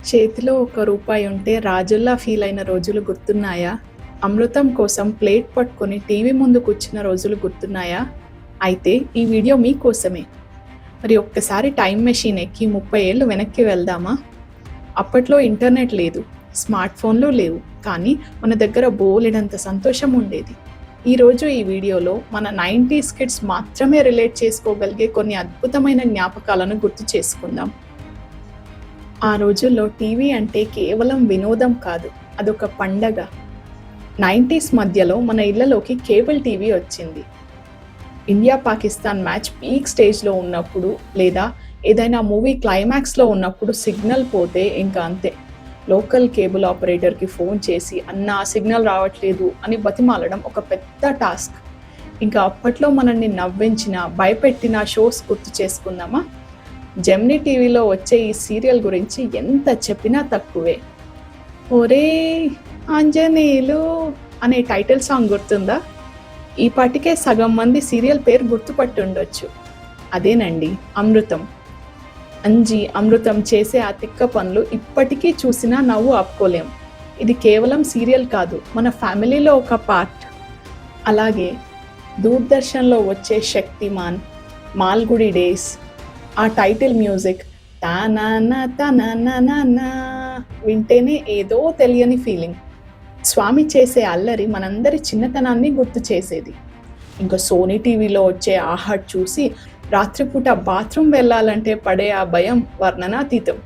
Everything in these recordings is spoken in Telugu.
చేతిలో ఒక్క రూపాయి ఉంటే రాజుల్లా ఫీల్ అయిన రోజులు గుర్తున్నాయా? అమృతం కోసం ప్లేట్ పట్టుకొని టీవీ ముందు కూర్చున్న రోజులు గుర్తున్నాయా? అయితే ఈ వీడియో మీకోసమే. మరి ఒక్కసారి టైం మెషిన్ ఎక్కి 30 ఏళ్ళు వెనక్కి వెళ్దామా? అప్పట్లో ఇంటర్నెట్ లేదు, స్మార్ట్ ఫోన్లు లేవు, కానీ మన దగ్గర బోలెడంత సంతోషం ఉండేది. ఈరోజు ఈ వీడియోలో మన 90s కిడ్స్ మాత్రమే రిలేట్ చేసుకోగలిగే కొన్ని అద్భుతమైన జ్ఞాపకాలను గుర్తు చేసుకుందాం. ఆ రోజుల్లో టీవీ అంటే కేవలం వినోదం కాదు, అదొక పండగ. 90s మధ్యలో మన ఇళ్లలోకి కేబుల్ టీవీ వచ్చింది. ఇండియా పాకిస్తాన్ మ్యాచ్ పీక్ స్టేజ్లో ఉన్నప్పుడు, లేదా ఏదైనా మూవీ క్లైమాక్స్లో ఉన్నప్పుడు సిగ్నల్ పోతే ఇంకా అంతే. లోకల్ కేబుల్ ఆపరేటర్కి ఫోన్ చేసి అన్నా సిగ్నల్ రావట్లేదు అని బతిమాలడం ఒక పెద్ద టాస్క్. ఇంకా అప్పట్లో మనల్ని నవ్వించిన, భయపెట్టిన షోస్ గుర్తు చేసుకుందామా? జెమినీ టీవీలో వచ్చే ఈ సీరియల్ గురించి ఎంత చెప్పినా తక్కువే. ఒరే ఆంజనేయులు అనే టైటిల్ సాంగ్ గుర్తుందా? ఈ పాటికే సగం మంది సీరియల్ పేరు గుర్తుపట్టి ఉండొచ్చు. అదేనండి, అమృతం. అంజి, అమృతం చేసే ఆ తిక్క పనులు ఇప్పటికీ చూసినా నవ్వు ఆపుకోలేం. ఇది కేవలం సీరియల్ కాదు, మన ఫ్యామిలీలో ఒక పార్ట్. అలాగే దూరదర్శన్లో వచ్చే శక్తిమాన్, మాల్గుడి డేస్, ఆ టైటిల్ మ్యూజిక్ తానా తనా వింటేనే ఏదో తెలియని ఫీలింగ్. స్వామి చేసే అల్లరి మనందరి చిన్నతనాన్ని గుర్తు చేసేది. ఇంకా సోనీ టీవీలో వచ్చే ఆహాట్ చూసి రాత్రిపూట బాత్రూమ్ వెళ్ళాలంటే పడే ఆ భయం వర్ణనాతీతం.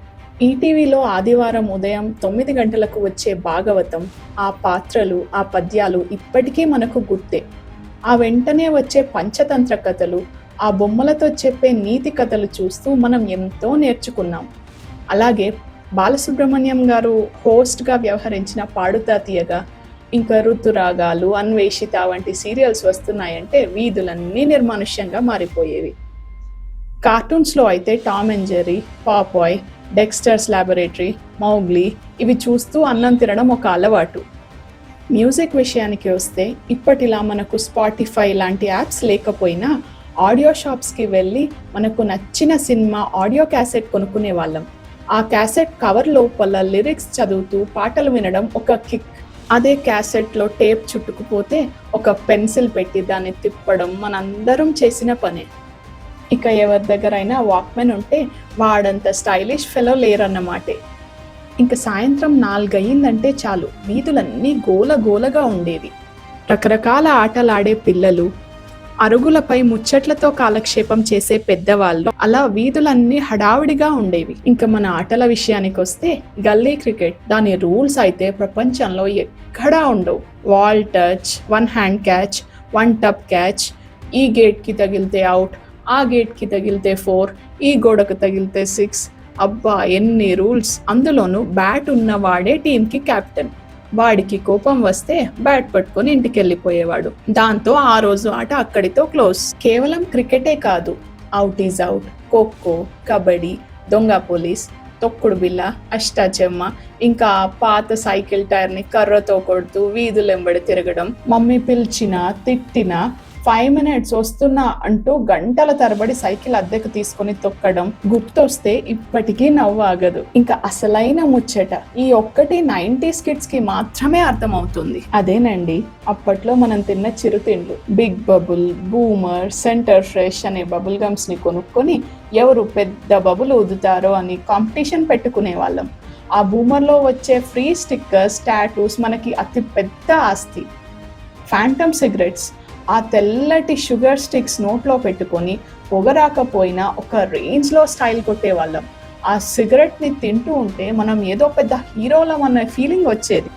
ఈటీవీలో ఆదివారం ఉదయం 9 గంటలకు వచ్చే భాగవతం, ఆ పాత్రలు, ఆ పద్యాలు ఇప్పటికీ మనకు గుర్తే. ఆ వెంటనే వచ్చే పంచతంత్ర కథలు, ఆ బొమ్మలతో చెప్పే నీతి కథలు చూస్తూ మనం ఎంతో నేర్చుకున్నాం. అలాగే బాలసుబ్రహ్మణ్యం గారు హోస్ట్గా వ్యవహరించిన పాడుతా తీయగా, ఇంకా ఋతురాగాలు, అన్వేషిత వంటి సీరియల్స్ వస్తున్నాయంటే వీధులన్నీ నిర్మానుష్యంగా మారిపోయేవి. కార్టూన్స్లో అయితే Tom and Jerry, Popeye, Dexter's Laboratory, Mowgli ఇవి చూస్తూ అన్నం తినడం ఒక అలవాటు. మ్యూజిక్ విషయానికి వస్తే ఇప్పటిలా మనకు స్పాటిఫై లాంటి యాప్స్ లేకపోయినా ఆడియో షాప్స్కి వెళ్ళి మనకు నచ్చిన సినిమా ఆడియో క్యాసెట్ కొనుక్కునే వాళ్ళం. ఆ క్యాసెట్ కవర్ లోపల లిరిక్స్ చదువుతూ పాటలు వినడం ఒక కిక్. అదే క్యాసెట్లో టేప్ చుట్టుకుపోతే ఒక పెన్సిల్ పెట్టి దాన్ని తిప్పడం మనందరం చేసిన పనే. ఇక ఎవరి దగ్గరైనా వాక్మెన్ ఉంటే వాడంత స్టైలిష్ ఫెలో లేరన్నమాటే. ఇంకా సాయంత్రం 4 అయ్యిందంటే చాలు, వీధులన్నీ గోలగోలగా ఉండేవి. రకరకాల ఆటలాడే పిల్లలు, అరుగులపై ముచ్చట్లతో కాలక్షేపం చేసే పెద్దవాళ్ళు, అలా వీధులన్నీ హడావిడిగా ఉండేవి. ఇంకా మన ఆటల విషయానికి వస్తే గల్లీ క్రికెట్, దాని రూల్స్ అయితే ప్రపంచంలో ఎక్కడా ఉండవు. వాల్ టచ్, 1 హ్యాండ్ క్యాచ్, 1 టప్ క్యాచ్, ఈ గేట్కి తగిలితే అవుట్, ఆ గేట్కి తగిలితే 4, ఈ గోడకు తగిలితే 6. అబ్బా ఎన్ని రూల్స్! అందులోనూ బ్యాట్ ఉన్నవాడే టీంకి కెప్టెన్. వాడికి కోపం వస్తే బ్యాట్ పట్టుకొని ఇంటికి వెళ్ళిపోయేవాడు. దాంతో ఆ రోజు ఆట అక్కడితో క్లోజ్. కేవలం క్రికెటే కాదు, out is out, kho kho, kabaddi, దొంగ పోలీస్, తొక్కుడు బిల్ల, అష్టాచెమ్మ, ఇంకా పాత సైకిల్ టైర్ని కర్రతో కొడుతూ వీధులెంబడి తిరగడం, మమ్మీ పిలిచినా తిట్టినా 5 minutes వస్తున్నా అంటూ గంటల తరబడి సైకిల్ అద్దెకు తీసుకొని తొక్కడం గుర్తొస్తే ఇప్పటికీ నవ్వు ఆగదు. ఇంకా అసలైన ముచ్చట ఈ ఒక్కటి 90s కిడ్స్ కి మాత్రమే అర్థమవుతుంది. అదేనండి, అప్పట్లో మనం తిన్న చిరుతిండ్లు. Big Babol, Boomer, Center Fresh అనే బబుల్ గమ్స్ ని కొనుక్కొని ఎవరు పెద్ద బబుల్ ఊదుతారో అని కాంపిటీషన్ పెట్టుకునే వాళ్ళం. ఆ బూమర్లో వచ్చే ఫ్రీ స్టిక్కర్స్, టాటూస్ మనకి అతి పెద్ద ఆస్తి. ఫ్యాంటమ్ సిగరెట్స్, ఆ తెల్లటి షుగర్ స్టిక్స్ నోట్లో పెట్టుకొని పొగ రాకపోయినా ఒక రేంజ్లో స్టైల్ కొట్టేవాళ్ళం. ఆ సిగరెట్ని తింటూ ఉంటే మనం ఏదో పెద్ద హీరోలం అన్న ఫీలింగ్ వచ్చేది.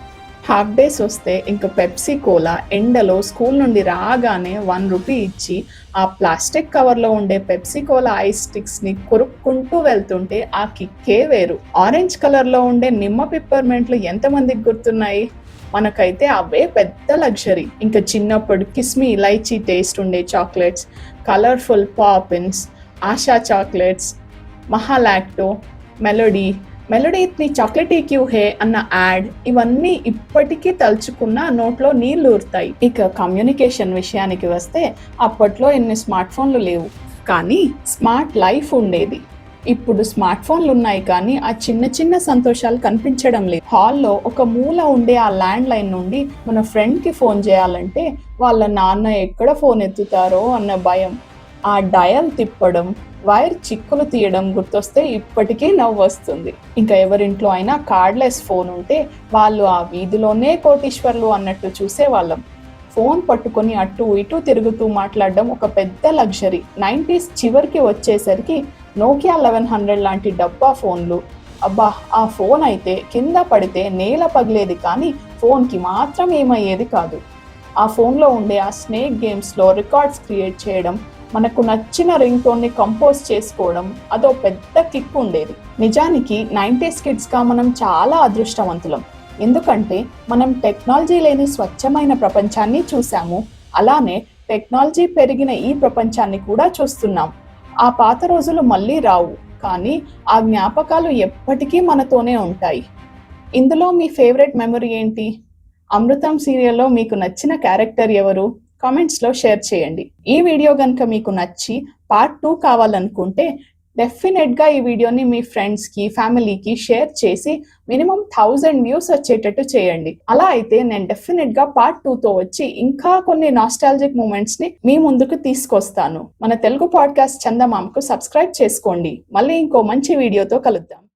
హాఫ్ డేస్ వస్తే ఇంకా పెప్సీ కోలా ఎండలో స్కూల్ నుండి రాగానే 1 రూపీ ఇచ్చి ఆ ప్లాస్టిక్ కవర్లో ఉండే పెప్సీ కోలా ఐస్ స్టిక్స్ని కొరుక్కుంటూ వెళ్తుంటే ఆ కిక్కే వేరు. ఆరెంజ్ కలర్లో ఉండే నిమ్మ పిప్పర్మెంట్లు ఎంతమందికి గుర్తున్నాయి? మనకైతే అవే పెద్ద లగ్జరీ. ఇంకా చిన్నప్పుడు కిస్మి ఇలైచీ టేస్ట్ ఉండే chocolates, colourful Poppins, Asha chocolates, Mahalacto, Melody ఇత్ని చాక్లెటీ క్యూ హే అన్న యాడ్, ఇవన్నీ ఇప్పటికీ తలుచుకున్న నోట్లో నీళ్లు ఊరుతాయి. ఇక కమ్యూనికేషన్ విషయానికి వస్తే అప్పట్లో ఎన్ని స్మార్ట్ ఫోన్లు లేవు, కానీ స్మార్ట్ లైఫ్ ఉండేది. ఇప్పుడు స్మార్ట్ ఫోన్లు ఉన్నాయి కానీ ఆ చిన్న చిన్న సంతోషాలు కనిపించడం లేదు. హాల్లో ఒక మూల ఉండే ఆ ల్యాండ్ లైన్ నుండి మన ఫ్రెండ్కి ఫోన్ చేయాలంటే వాళ్ళ నాన్న ఎక్కడ ఫోన్ ఎత్తుతారో అన్న భయం. ఆ డయల్ తిప్పడం, వైర్ చిక్కులు తీయడం గుర్తొస్తే ఇప్పటికీ నవ్వు వస్తుంది. ఇంకా ఎవరింట్లో అయినా కార్డ్లెస్ ఫోన్ ఉంటే వాళ్ళు ఆ వీధిలోనే కోటీశ్వర్లు అన్నట్టు చూసేవాళ్ళం. ఫోన్ పట్టుకొని అటు ఇటు తిరుగుతూ మాట్లాడడం ఒక పెద్ద లగ్జరీ. 90s చివరికి వచ్చేసరికి నోకియా 1100 లాంటి డబ్బా ఫోన్లు. అబ్బా, ఆ ఫోన్ అయితే కింద పడితే నేల పగిలేది కానీ ఫోన్కి మాత్రం ఏమయ్యేది కాదు. ఆ ఫోన్లో ఉండే ఆ స్నేక్ గేమ్స్లో రికార్డ్స్ క్రియేట్ చేయడం, మనకు నచ్చిన రింగ్ టోన్ని కంపోజ్ చేసుకోవడం అదో పెద్ద కిక్ ఉండేది. నిజానికి 90s కిడ్స్గా మనం చాలా అదృష్టవంతులం. ఎందుకంటే మనం టెక్నాలజీ లేని స్వచ్ఛమైన ప్రపంచాన్ని చూసాము. అలానే టెక్నాలజీ పెరిగిన ఈ ప్రపంచాన్ని కూడా చూస్తున్నాం. ఆ పాత రోజులు మళ్ళీ రావు, కానీ ఆ జ్ఞాపకాలు ఎప్పటికీ మనతోనే ఉంటాయి. ఇందులో మీ ఫేవరెట్ మెమరీ ఏంటి? అమృతం సీరియల్లో మీకు నచ్చిన క్యారెక్టర్ ఎవరు? కామెంట్స్లో షేర్ చేయండి. ఈ వీడియో కనుక మీకు నచ్చి పార్ట్ 2 కావాలనుకుంటే డెఫినెట్గా ఈ వీడియోని మీ ఫ్రెండ్స్కి, ఫ్యామిలీకి షేర్ చేసి మినిమం 1000 వ్యూస్ వచ్చేటట్టు చేయండి. అలా అయితే నేను డెఫినెట్గా పార్ట్ 2తో వచ్చి ఇంకా కొన్ని నాస్టాలజిక్ మూమెంట్స్ని మీ ముందుకు తీసుకొస్తాను. మన తెలుగు పాడ్కాస్ట్ చందమామకు సబ్స్క్రైబ్ చేసుకోండి. మళ్ళీ ఇంకో మంచి వీడియోతో కలుద్దాం.